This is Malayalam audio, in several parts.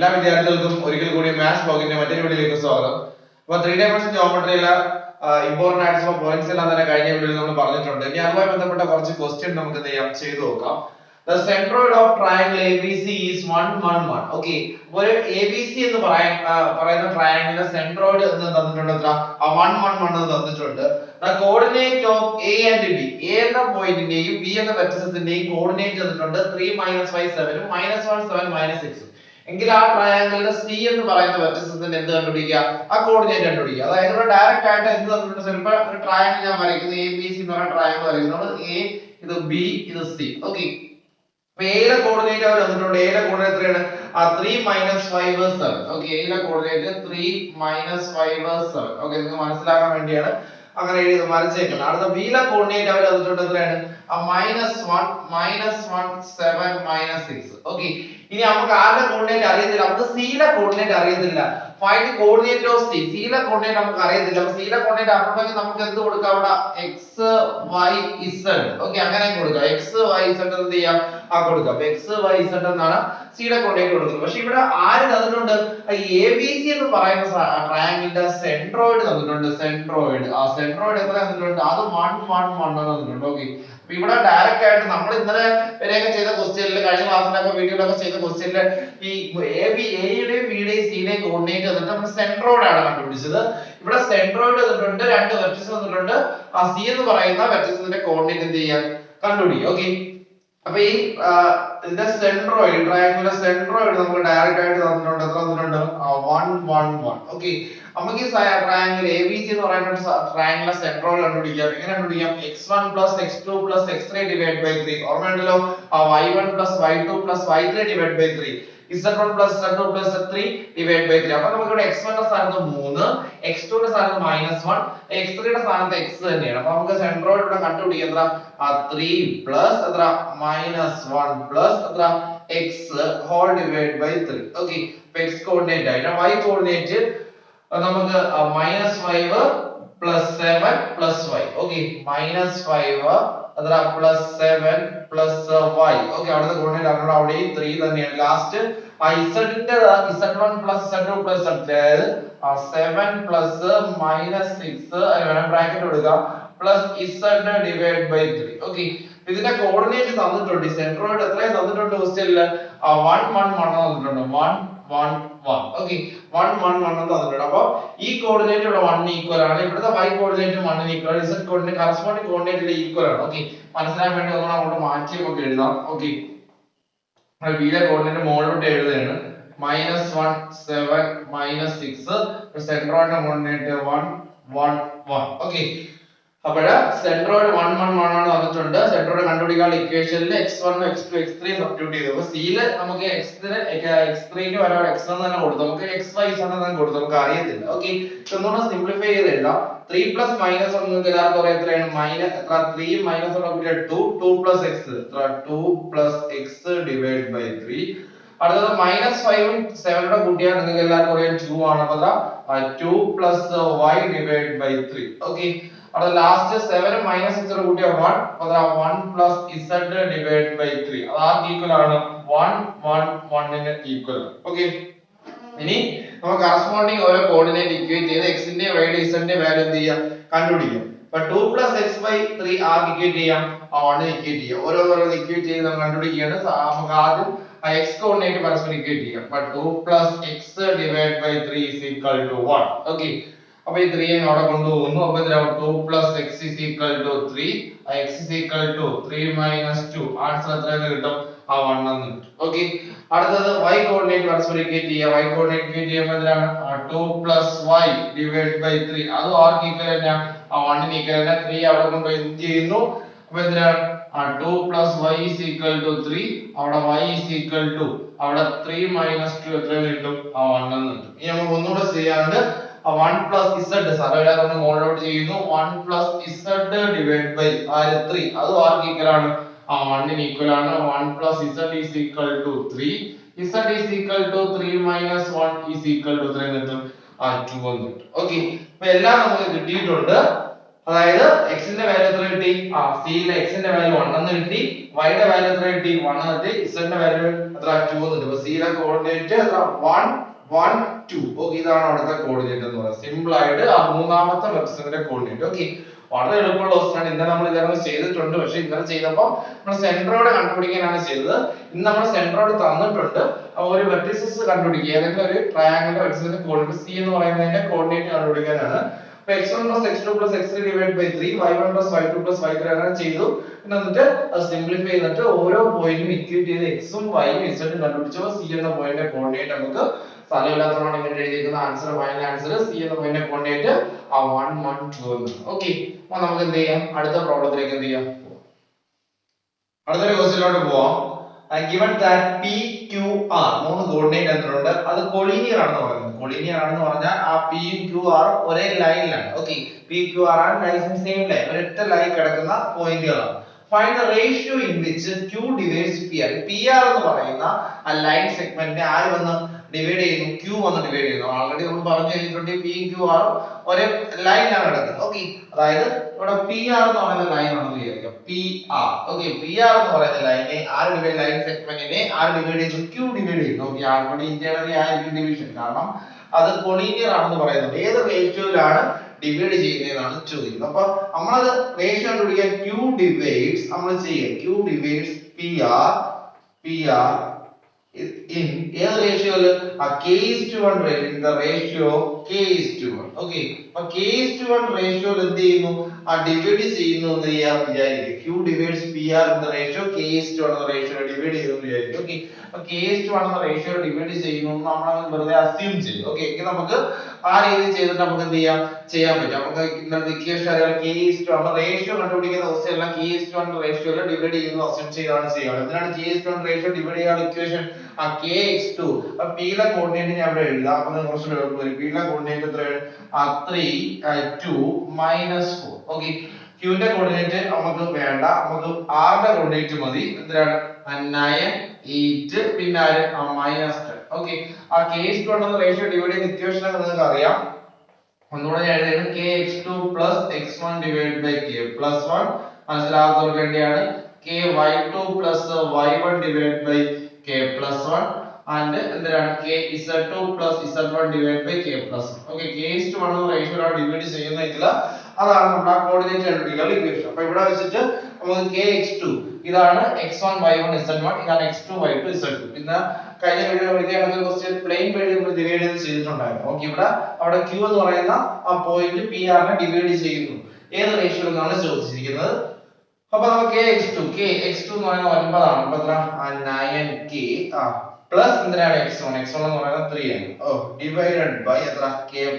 എല്ലാ വിദ്യാർത്ഥികൾക്കും ഒരിക്കൽ കൂടി മാത്സ് ബ്ലോഗിന്റെ മറ്റൊരു വീഡിയോയിലേക്ക് സ്വാഗതം. അപ്പോൾ 3 ഡൈമെൻഷൻ ജോമെട്രിയിലെ ഇമ്പോർട്ടന്റ് ആയിട്ടുള്ള പോയിന്റ്സ് എല്ലാം തന്നെ കഴിഞ്ഞ വീഡിയോയിൽ നമ്മൾ പറഞ്ഞിട്ടുണ്ട്. ഇനി അതുമായി ബന്ധപ്പെട്ട കുറച്ച് ക്വസ്റ്റ്യൻ നമുക്ക് ചെയ്തു നോക്കാം. The centroid of triangle ABC is 1 1 1. Okay, ഒരു ABC എന്ന് പറയുന്ന ട്രയാങ്കിളിന്റെ സെൻട്രോയിഡ് എന്ന് തന്നിട്ടുണ്ട്. എത്ര? 1 1 1 എന്ന് തന്നിട്ടുണ്ട്. The coordinate of A and B, A എന്ന പോയിന്റിന്റെയും B എന്ന വെർട്ടിസസിന്റെയും കോർഡിനേറ്റ് തന്നിട്ടുണ്ട് 3 5 7 -1 7 6. എങ്കിൽ ആ ട്രയാങ്കിളിന്റെ C എന്ന് പറയുന്ന വെർട്ടിസസിന്റെ എന്ത് കണ്ടുപിടിക്കുക? ആ കോർഡിനേറ്റ് കണ്ടുപിടിക്കുക. അതായത് ഇവിടെ ഡയറക്റ്റ് ആയിട്ട് എന്ത് തന്നിട്ടുണ്ട്? സിമ്പിൾ ഒരു ട്രയാങ്കിൾ ഞാൻ വരയ്ക്കുന്നു, ABC എന്ന് പറയുന്ന ട്രയാങ്കിൾ വരയ്ക്കുന്നു. A, ഇത് B, ഇത് C. ഓക്കേ, A യുടെ കോർഡിനേറ്റ് അവർ തന്നിട്ടുണ്ട്. A യുടെ കോർഡിനേറ്റ് എത്രയാണ്? 3 5 7. ഓക്കേ, A യുടെ കോർഡിനേറ്റ് 3 5 7. ഓക്കേ, നിങ്ങൾക്ക് മനസ്സിലാക്കാൻ വേണ്ടിയാണ് അങ്ങനെ എഴുതി വരച്ചേക്കുന്നത്. അടുത്ത B യുടെ കോർഡിനേറ്റ് അവർ തന്നിട്ടുണ്ട്. എത്രയാണ്? -1 7 6. ഓക്കേ, ഇനി നമുക്ക് ആരുടെ കോർഡിനേറ്റ് അറിയത്തില്ല, നമുക്ക് C യുടെ കോർഡിനേറ്റ് അറിയത്തില്ല. Find coordinate of C. C യുടെ കോർഡിനേറ്റ് നമുക്ക് അറിയത്തില്ല. അപ്പോൾ C യുടെ കോർഡിനേറ്റ് അറിയണമെങ്കിൽ നമുക്ക് എന്ത് കൊടുക്കാം? അവിടെ x y z. ഓക്കേ, അങ്ങനെ കൊടുക്കാം. x y z എന്ത് ചെയ്യാം? കൊടുക്കാം. x y z എന്നാണ് C യുടെ കോർഡിനേറ്റ് കൊടുക്കുന്നത്. പക്ഷേ ഇവിടെ ആര് തന്നിട്ടുണ്ട്? ABC എന്ന് പറയുന്ന ട്രയാങ്കിളിന്റെ സെൻട്രോയിഡ് തന്നിട്ടുണ്ട്. സെൻട്രോയിഡ്, ആ സെൻട്രോയിഡ് എത്ര തന്നിട്ടുണ്ട്? അത് 1 1 1 തന്നിട്ടുണ്ട്. ഓക്കേ, അപ്പൊ ഇവിടെ ഡയറക്റ്റ് ആയിട്ട് നമ്മൾ ഇന്നലെ വരെയൊക്കെ ചെയ്ത ക്വസ്റ്റ്യനിൽ, കഴിഞ്ഞ ക്ലാസ്സിലൊക്കെ വീഡിയോയിലൊക്കെ ചെയ്ത ക്വസ്റ്റ്യനിൽ ഈ എയുടെയും ബിയുടെയും സിയുടെയും കോർഡിനേറ്റ് തന്നിട്ട് നമ്മൾ സെൻട്രോയിഡ് ആണ് കണ്ടുപിടിച്ചത്. ഇവിടെ സെൻട്രോയിഡ് തന്നിട്ടുണ്ട്, രണ്ട് വെർട്ടിസസ് തന്നിട്ടുണ്ട്. ആ സി എന്ന് പറയുന്ന വെർട്ടിസസിന്റെ കോർഡിനേറ്റ് എന്ത് ചെയ്യാൻ കണ്ടുപിടിക്കും. ഓക്കേ, അപ്പൊ ഈ ഇതിന്റെ സെൻട്രോയിഡ്, ട്രയാങ്കിളിന്റെ സെൻട്രോയിഡ് നമുക്ക് ഡയറക്റ്റ് ആയിട്ട് തന്നിട്ടുണ്ട്. എത്ര തന്നിട്ടുണ്ട്? 1 1 1. ഓക്കേ, നമുക്ക് ഈ ട്രയാങ്കിൾ ABC എന്ന് പറയുന്ന ട്രയാങ്കിളിന്റെ സെൻട്രോയിഡ് കണ്ടുപിടിക്കാം. എങ്ങനെ കണ്ടുപിടിക്കാം? x1 x2 x3 divide by 3. ഓർമ്മയുണ്ടല്ലോ, y1 y2 y3 divide by 3, z1 z2 z3 divide by 3. അപ്പോൾ നമുക്ക് ഇവിടെ x1 ന്റെ സ്ഥാനത്ത് 3, x2 ന്റെ സ്ഥാനത്ത് -1, x3 യുടെ സ്ഥാനത്ത് x തന്നെയാണ്. അപ്പോൾ നമുക്ക് സെൻട്രോയിഡ് ഇവിടെ കണ്ടുപിടിക്കാം. എത്ര? 3 പ്ലസ് എത്ര? -1 പ്ലസ് എത്ര? x whole divide by 3. Okay, അപ്പോൾ x കോർഡിനേറ്റ് ആയിട്ട് y കോർഡിനേറ്റ് നമുക്ക് -5 പ്ലസ് 7 പ്ലസ് y. ഓക്കേ, -5 അത്ര പ്ലസ് 7 പ്ലസ് y. ഓക്കേ, അവിടുത്തെ കോർഡിനേറ്റ് ആണ് അവിടെ 3 തന്നെയാണ്. ലാസ്റ്റ് z ന്റെ z1 plus z2 plus z3, അതായത് 7 പ്ലസ് -6 വേണം ബ്രാക്കറ്റ് കൊടുക്കാം, plus z divide by 3. Okay, ഇതിന്റെ കോർഡിനേറ്റ് തന്നിട്ടുണ്ട്. സെൻട്രോയിഡ് എത്രയും തന്നിട്ടുണ്ട് ക്വസ്റ്റ്യനിൽ? 1 1 1 തന്നിട്ടുണ്ട്. 1 1 1. ഓക്കേ, 1 1 1 തന്നിട്ടുണ്ട്. അപ്പോൾ ഈ കോർഡിനേറ്റ് ഇവിടെ 1 ഈക്വൽ ആണ്. ഇവിടുത്തെ y കോർഡിനേറ്റ് 1 ഈക്വൽ ആണ്. z കോർഡിനേറ്റ് കറസ്പോണ്ടിങ് കോർഡിനേറ്റിൽ ഈക്വൽ ആണ്. ഓക്കേ, മനസ്സിലാക്കാൻ വേണ്ടി ഒന്ന് അങ്ങോട്ട് മാറ്റി നമുക്ക് എഴുതാം. ഓക്കേ, b യുടെ കോർഡിനേറ്റ് മുകളിലോട്ട് എഴുതുകയാണ്. -1 7 6. സെൻട്രോയിഡിന്റെ കോർഡിനേറ്റ് 1 1 1. ഓക്കേ, അപ്പോൾ സെൻട്രോയിഡ് 1 1 1 ആണ് തന്നിട്ടുണ്ട്. സെൻട്രോയിഡ് കണ്ടുപിടിക്കാനുള്ള ഇക്വേഷനിൽ x1 x2 x3 സബ്സ്റ്റിറ്റ്യൂട്ട് ചെയ്തു. അപ്പോൾ c യിൽ നമുക്ക് x3 ന് പകരം x1 തന്നെ കൊടുത്തു. നമുക്ക് xy തന്നെ കൊടുത്തു, നമുക്ക് അറിയത്തില്ല. ഓക്കേ, ഇതൊന്നുകൂടെ സിംപ്ലിഫൈ ചെയ്ത് എഴുതാം. 3 പ്ലസ് -1 നിങ്ങൾക്ക് എല്ലാവർക്കും അറിയാം. എത്രയാണ്? എത്ര? 3 -1 കൂട്ടിയാൽ 2 2 പ്ലസ് x, എത്ര? 2 പ്ലസ് x ഡിവൈഡ് ബൈ 3. അടുത്തത് -5 ഉം 7 കൂടെ കൂട്ടിയാൽ നിങ്ങൾക്ക് എല്ലാവർക്കും അറിയാം 2 ആണ്. അപ്പോൾ 2 plus y divide by 3. Okay, അവിടെ ലാസ്റ്റ് 7 -6 കൂട്ടിയാൽ 1, അപ്പോൾ 1 പ്ലസ് z ഡിവൈഡ് ബൈ 3. അത് ആർക്ക് ഈക്വൽ ആണ്? 1 1 1 ന് ഈക്വൽ ആണ്. ഓക്കേ, ഇനി നമുക്ക് കറസ്പോണ്ടിങ് ഓരോ കോർഡിനേറ്റ് ഇക്വേറ്റ് ചെയ്ത് x ന്റെ y യുടെ z ന്റെ വാല്യൂ എന്ത് ചെയ്യാം? കണ്ടുപിടിക്കാം. അപ്പോൾ 2 പ്ലസ് x ബൈ 3 ആർക്ക് ഇക്വേറ്റ് ചെയ്യാം? 1 ന് ഇക്വേറ്റ് ചെയ്യാം. ഓരോരോ ഇക്വേറ്റ് ചെയ്ത് നമ്മൾ കണ്ടുപിടിക്കുകയാണ്. നമുക്ക് ആദ്യം x കോർഡിനേറ്റ് പരസ്പരം ഇക്വേറ്റ് ചെയ്യാം. അപ്പോൾ 2 plus x divide by 3 is equal to 1. Okay, അപ്പോൾ ഈ 3 അവിടെ കൊണ്ടുപോകുന്നു. അപ്പോൾ 2 plus x is equal to 3, x is equal to 3 minus 2. Answer എത്രയെന്ന് കിട്ടും? 1 എന്ന് കിട്ടും. ഓക്കേ, അടുത്തത് y കോർഡിനേറ്റ് പരസ്പരം ഇക്വേറ്റ് ചെയ്യുക. y കോർഡിനേറ്റ് ഇക്വേറ്റ് ചെയ്യുമ്പോൾ എന്താണ്? 2 plus y divided by 3. അത് ആർക്ക് ഈക്വൽ തന്നെയാണ്? 1 ന് ഈക്വൽ തന്നെ. 3 അവിടെ കൊണ്ടുപോയി എന്ത് ചെയ്യുന്നു? അപ്പോൾ എന്താണ്? 2 plus y is equal to 3. അവിടെ y is equal to അവിടെ 3 minus 2 എത്രയെന്ന് കിട്ടും? 1 എന്ന് കിട്ടും. ഇനി നമുക്ക് ഒന്നുകൂടെ ചെയ്യാനുണ്ട്. 1 plus z സാറേ നമ്മൾ മോളിലോട്ട് ചെയ്യുന്നു. 1 plus z ഡിവൈഡ് ബൈ 3. അത് ആർക്ക് ഈക്വൽ ആണ്? 1 ന് ഈക്വൽ ആണ്. 1 plus z is equal to 3. z is equal to 3 minus 1 is equal to 3 എന്ന് കിട്ടും. 2 എന്ന് കിട്ടും. ഓക്കേ, അപ്പോൾ എല്ലാം നമുക്ക് കിട്ടിയിട്ടുണ്ട്. അതായത് x ന്റെ വാല്യൂ എത്ര കിട്ടി? c യിലെ x ന്റെ വാല്യൂ 1 എന്ന് കിട്ടി, y യുടെ വാല്യൂ എത്ര കിട്ടി? 1 എന്ന് കിട്ടി, z ന്റെ വാല്യൂ എത്ര? 2 എന്ന് കിട്ടി. അപ്പോൾ c യിലെ കോർഡിനേറ്റ് എത്ര? 1 1 2. ഓക്കേ, ഇതാണ് അവിടുത്തെ കോർഡിനേറ്റ് എന്ന് പറയുന്നത്. സിമ്പിൾ ആയിട്ട് ആ മൂന്നാമത്തെ വെക്ടറിന്റെ കോർഡിനേറ്റ്. ഓക്കേ, വളരെ എളുപ്പമുള്ള ക്വസ്റ്റ്യൻ. ഇന്നലെ നമ്മൾ ഇതേപോലെ ചെയ്തിട്ടുണ്ട്. പക്ഷേ ഇന്നലെ ചെയ്തപ്പോൾ നമ്മൾ സെന്ററോഡ് കണ്ടുപിടിക്കാനാണ് ചെയ്തത്. ഇന്ന് നമ്മൾ സെന്ററോഡ് തന്നിട്ടുണ്ട്. ഒരു വെർട്ടിസസ് കണ്ടുപിടിക്കുക. ഏതെങ്കിലും ഒരു ട്രയാങ്കിളിന്റെ വെർട്ടിസിന്റെ കോർഡിനേറ്റ് c എന്ന് പറയുന്നതിന്റെ കോർഡിനേറ്റ് കണ്ടുപിടിക്കാനാണ്. അപ്പോൾ x1 + x2 + x3 / 3 y1 + y2 + y3 അങ്ങനെ ചെയ്തു. പിന്നെ എന്നിട്ട് അത് സിംപ്ലിഫൈ ചെയ്തിട്ട് ഓരോ പോയിന്റും ഇക്വേറ്റ് ചെയ്ത് x ഉം y ഉം z ഉം കണ്ടുപിടിച്ചപ്പോൾ c എന്ന പോയിന്റിന്റെ കോർഡിനേറ്റ് നമുക്ക് സ്ഥലമില്ലാത്തതുകൊണ്ട് ഇങ്ങനെ എഴുതിയിരിക്കുന്ന ആൻസർ, ഫൈനൽ ആൻസർ c എന്ന പോയിന്റിന്റെ കോർഡിനേറ്റ് 1 1 2 എന്ന്. ഓക്കേ, അപ്പോൾ നമുക്ക് എന്ത് ചെയ്യാം? അടുത്ത പ്രോബ്ലത്തിലേക്ക് എന്ത് ചെയ്യാം? അടുത്തൊരു ക്വസ്റ്റ്യനിലോട്ട് പോവാം. given that p q r മൂന്ന് കോർഡിനേറ്റ് തന്നിട്ടുണ്ട്. അത് കൊളീനിയർ ആണെന്ന് പറയുന്നത്. കൊളീനിയർ ആണെന്ന് പറഞ്ഞാൽ ആ p ഉം q r ഉം ഒരേ ലൈനിലാണ്. ഓക്കേ, p q r ആണ് ലൈൻസ് ഇൻ സെയിം ലൈൻ, ഒരൊറ്റ ലൈൻ കിടക്കുന്ന പോയിന്റുകളാണ്. find the ratio in which q divides pr. pr എന്ന് പറയുന്ന ആ ലൈൻ സെഗ്മെന്റിനെ ആര് വന്ന് ഡിവൈഡ് ചെയ്യുന്നു? q വന്ന് ഡിവൈഡ് ചെയ്യുന്നു. ഓൾറെഡി നമ്മൾ പറഞ്ഞു കഴിഞ്ഞിട്ടുണ്ട് p ഉം q r ഉം ഒരേ ലൈനിലാണ് കിടക്കുന്നത്. ഓക്കേ, അതായത് ഇവിടെ pr എന്ന് പറയുന്ന ലൈൻ ആണെന്ന് വിചാരിക്കാം. pr. ഓക്കേ, pr എന്ന് പറയുന്ന ലൈനെ ആര് ഡിവൈഡ് ലൈൻ സെഗ്മെന്റിനെ ആര് ഡിവൈഡ് ചെയ്യുന്നു? q ഡിവൈഡ് ചെയ്യുന്നു. ഓക്കേ, ആൾറെഡി ഇന്റേണലി ആയിരിക്കും ഡിവിഷൻ, കാരണം അത് കൊളീനിയർ ആണെന്ന് പറയുന്നുണ്ട്. ഏത് റേഷ്യോയിലാണ് ഡിവൈഡ് ചെയ്യുന്നതെന്നാണ് ചോദിക്കുന്നത്. അപ്പോൾ നമ്മളത് റേഷ്യോ കണ്ടുപിടിക്കാൻ q ഡിവൈഡ്സ് നമ്മൾ ചെയ്യുക. q ഡിവൈഡ്സ് pr in ഏത് റേഷ്യോയില്? k:1 ratio, in the ratio k:1. Okay, അപ്പോൾ k:1 റേഷ്യോയിൽ എന്ത് ചെയ്യുന്നു? ഡിവൈഡ് ചെയ്യുന്നു എന്ന് വിചാരിക്കുക. q divides pr in the ratio k:1 എന്ന റേഷ്യോ ഡിവൈഡ് ചെയ്യുന്നു എന്ന് വിചാരിക്കുക. ഓക്കേ, അപ്പോൾ k:1 എന്ന റേഷ്യോ ഡിവൈഡ് ചെയ്യുന്നു എന്ന് നമ്മൾ വെറുതെ അസ്യൂം ചെയ്യും. ഓക്കേ, എങ്കിൽ നമുക്ക് ആ രീതി ചെയ്തിട്ട് നമുക്ക് എന്ത് ചെയ്യാൻ പറ്റും? നമുക്ക് ഇന്നത്തെ ഇക്വേഷൻ അറിയാം. k:1 റേഷ്യോ കണ്ടുപിടിക്കുന്ന ക്വസ്റ്റ്യൻ എല്ലാം k:1 റേഷ്യോയിൽ ഡിവൈഡ് ചെയ്യുന്നു അസ്യൂം ചെയ്താണ് ചെയ്യുക. എന്തിനാണ് k:1 റേഷ്യോ ഡിവൈഡ് ചെയ്യാനുള്ള ഇക്വേഷൻ? kx2. അപ്പോൾ p യുടെ കോർഡിനേറ്റ് ഞാൻ ഇവിടെ എഴുതാം. അപ്പോൾ കുറച്ച് എളുപ്പം വരും. p യുടെ കോർഡിനേറ്റ് എത്രയാണ്? 3 2 -4. ഓക്കേ, q ന്റെ കോർഡിനേറ്റ് നമുക്ക് വേണ്ട, നമുക്ക് r ന്റെ കോർഡിനേറ്റ് മതി. എന്തിനാണ്? 9 8 പിന്നെ -10. ഓക്കേ, ആ k:1 എന്ന റേഷ്യോ ഡിവൈഡ് ചെയ്യുന്ന ഇക്വേഷൻ നിങ്ങൾക്ക് അറിയാം. ഒന്നുകൂടെ ഞാൻ എഴുതുന്നത് kx2 + x1 / k + 1. മനസ്സിലാകാത്തവർക്ക് വേണ്ടിയാണ്. ky2 + y1 / k + 1 and എന്തിനാണ്? kz2 + z1 / k + 1. Okay, k:1 എന്ന റേഷ്യോയിലാണ് ഡിവൈഡ് ചെയ്യുന്നതെങ്കിൽ അതാണ് നമ്മുടെ കോർഡിനേറ്റ് കണ്ടുപിടിക്കാനുള്ള ഇക്വേഷൻ. അപ്പോൾ ഇവിടെ വെച്ചിട്ട് നമുക്ക് kx2 ഇതാണ് x1 y1 z1, ഇതാണ് x2 y2 z2. പിന്നെ കഴിഞ്ഞ വീഡിയോയിൽ ഇതേ കണക്ക് ക്വസ്റ്റ്യൻ പ്ലെയിൻ വഴി നമ്മൾ ഡിവൈഡ് ചെയ്തിട്ടുണ്ടായിരുന്നു. ഓക്കേ, അവിടെ q എന്ന് പറയുന്ന ആ പോയിന്റ് pr നെ ഡിവൈഡ് ചെയ്യുന്നു. ഏത് റേഷ്യോയിൽ നിന്നാണ് ചോദിച്ചിരിക്കുന്നത്? അപ്പോൾ നമുക്ക് kx2 എന്ന് പറയുന്നത് 9 ആണ്. അപ്പോൾ എത്ര? 9k പ്ലസ് എന്തിനാണ് x1 എന്ന് പറയുന്നത് 3 ആണ്. ഡിവൈഡഡ് ബൈ എത്ര? k +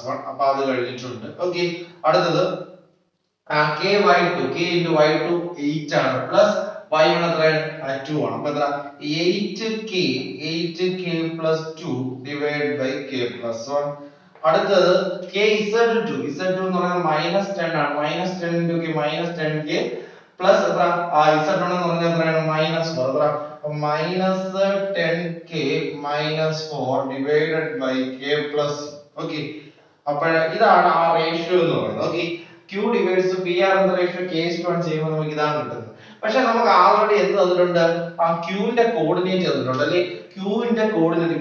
1. അപ്പോൾ അത് കഴിഞ്ഞിട്ടുണ്ട്. ഓക്കേ, അടുത്തത് k into y2 8 ആണ്, പ്ലസ് y1 എത്രയാണ്? 2 ആണ്. അപ്പോൾ എത്ര? 8k + 2 divided by k + 1. അടുത്തത് kz2 എന്ന് പറയുന്നത് -10 ആണ്. -10 into k -10k പ്ലസ് എത്ര? z1 എന്ന് പറഞ്ഞാൽ എത്രയാണ്? -4. എത്ര? -10k -4 divided by k + okay, അപ്പോൾ ഇതാണ് ആ റേഷ്യോ എന്ന് പറയുന്നത്. ഓക്കേ, q ഡിവൈഡ്സ് pr എന്ന റേഷ്യോ k:1 ചെയ്യുമ്പോൾ നമുക്ക് ഇതാണ് കിട്ടുന്നത്. പക്ഷെ നമുക്ക് ആൾറെഡി എന്ത് തന്നിട്ടുണ്ട്? ആ q ന്റെ കോർഡിനേറ്റ് തന്നിട്ടുണ്ട് അല്ലേ? q ന്റെ കോർഡിനേറ്റ്